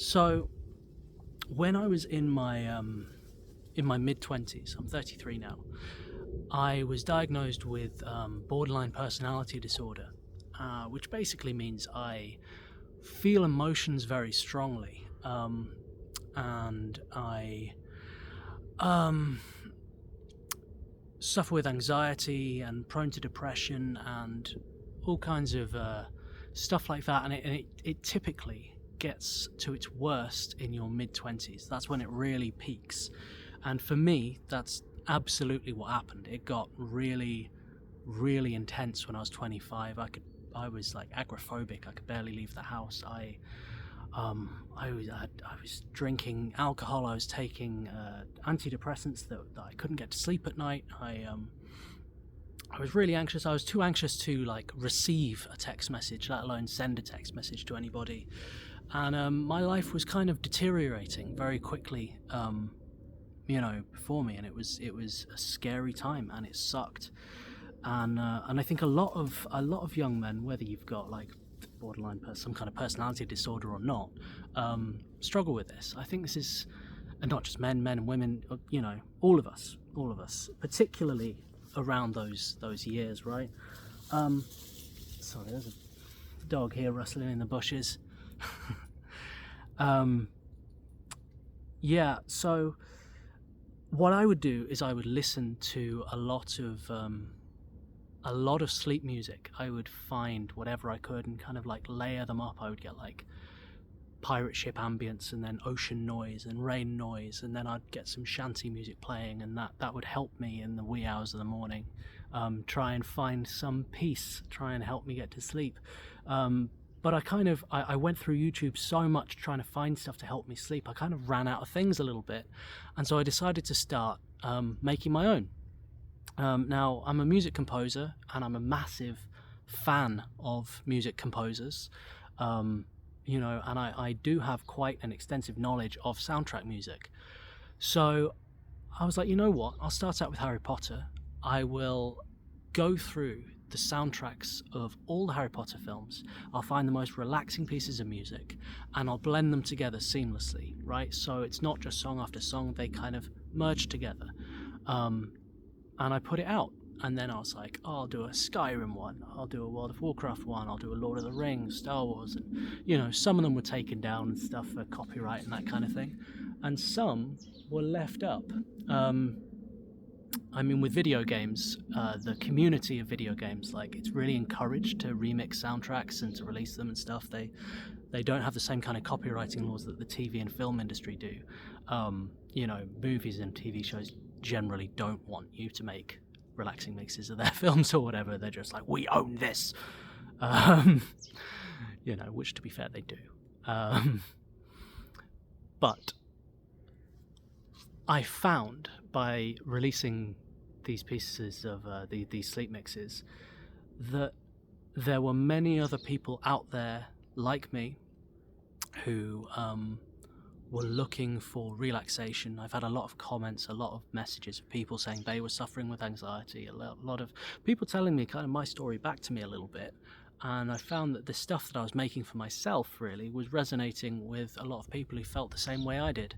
So when I was in my mid-twenties, I'm 33 now, I was diagnosed with borderline personality disorder, which basically means I feel emotions very strongly, and I um, suffer with anxiety and prone to depression and all kinds of stuff like that. And it typically gets to its worst in your mid-20s. That's when it really peaks. And for me, that's absolutely what happened. It got really, really intense when I was 25. I was like agoraphobic. I could barely leave the house. I was drinking alcohol. I was taking antidepressants that I couldn't get to sleep at night. I was really anxious. I was too anxious to like receive a text message, let alone send a text message to anybody. And my life was kind of deteriorating very quickly, before me, and it was a scary time, and it sucked. And I think a lot of young men, whether you've got like borderline some kind of personality disorder or not, struggle with this. I think this is, and not just men and women, all of us, particularly around those years, right? Sorry, there's a dog here rustling in the bushes. Yeah, so what I would do is I would listen to a lot of sleep music. I would find whatever I could and kind of like layer them up. I would get like pirate ship ambience and then ocean noise and rain noise, and then I'd get some shanty music playing, and that would help me in the wee hours of the morning, try and find some peace, try and help me get to sleep. But I went through YouTube so much trying to find stuff to help me sleep, I kind of ran out of things a little bit, and so I decided to start making my own. Now, I'm a music composer, and I'm a massive fan of music composers, and I do have quite an extensive knowledge of soundtrack music. So I was like, you know what, I'll start out with Harry Potter. I will go through the soundtracks of all the Harry Potter films. I'll find the most relaxing pieces of music, and I'll blend them together seamlessly, right? So it's not just song after song, they kind of merge together. And I put it out, and then I was like, oh, I'll do a Skyrim one, I'll do a World of Warcraft one, I'll do a Lord of the Rings, Star Wars, and some of them were taken down and stuff for copyright and that kind of thing, and some were left up. With video games, the community of video games, like, it's really encouraged to remix soundtracks and to release them and stuff. They don't have the same kind of copywriting laws that the TV and film industry do. Movies and TV shows generally don't want you to make relaxing mixes of their films or whatever. They're just like, we own this, which, to be fair, they do. But I found, by releasing these pieces of these sleep mixes, that there were many other people out there like me who were looking for relaxation. I've had a lot of comments, a lot of messages of people saying they were suffering with anxiety, a lot of people telling me kind of my story back to me a little bit. And I found that the stuff that I was making for myself really was resonating with a lot of people who felt the same way I did.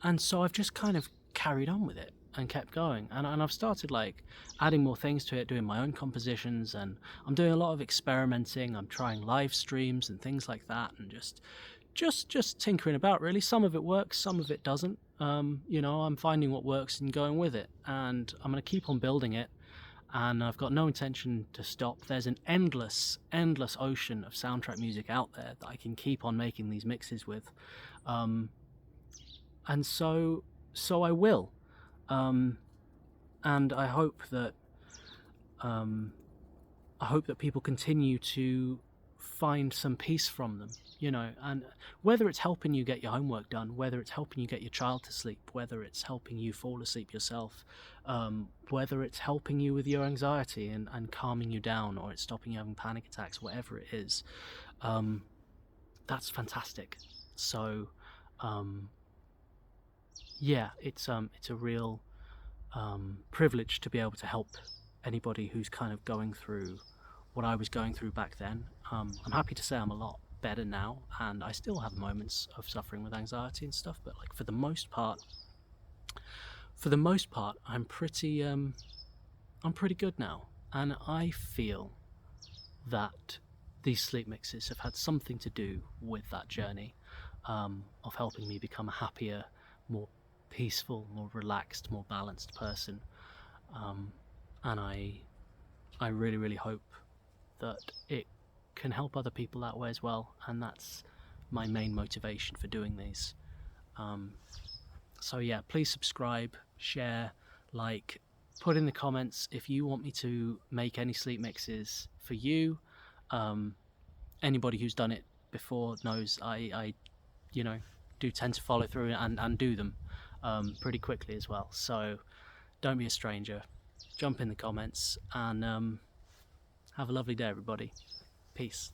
And so I've just kind of carried on with it and kept going. And I've started like adding more things to it, doing my own compositions, and I'm doing a lot of experimenting. I'm trying live streams and things like that, and just tinkering about really. Some of it works, some of it doesn't. I'm finding what works and going with it, and I'm going to keep on building it. And I've got no intention to stop. There's an endless ocean of soundtrack music out there that I can keep on making these mixes with. And so I will, and I hope that people continue to find some peace from them, and whether it's helping you get your homework done, whether it's helping you get your child to sleep, whether it's helping you fall asleep yourself, whether it's helping you with your anxiety and calming you down, or it's stopping you having panic attacks, whatever it is, that's fantastic. So yeah, it's a real privilege to be able to help anybody who's kind of going through what I was going through back then. I'm happy to say I'm a lot better now, and I still have moments of suffering with anxiety and stuff, but like for the most part I'm pretty good now, and I feel that these sleep mixes have had something to do with that journey, of helping me become a happier, more peaceful, more relaxed, more balanced person, and I really hope that it can help other people that way as well, and that's my main motivation for doing these. So yeah, please subscribe, share, like, put in the comments if you want me to make any sleep mixes for you. Anybody who's done it before knows I do tend to follow through and do them pretty quickly as well, so don't be a stranger, jump in the comments, and have a lovely day, everybody. Peace.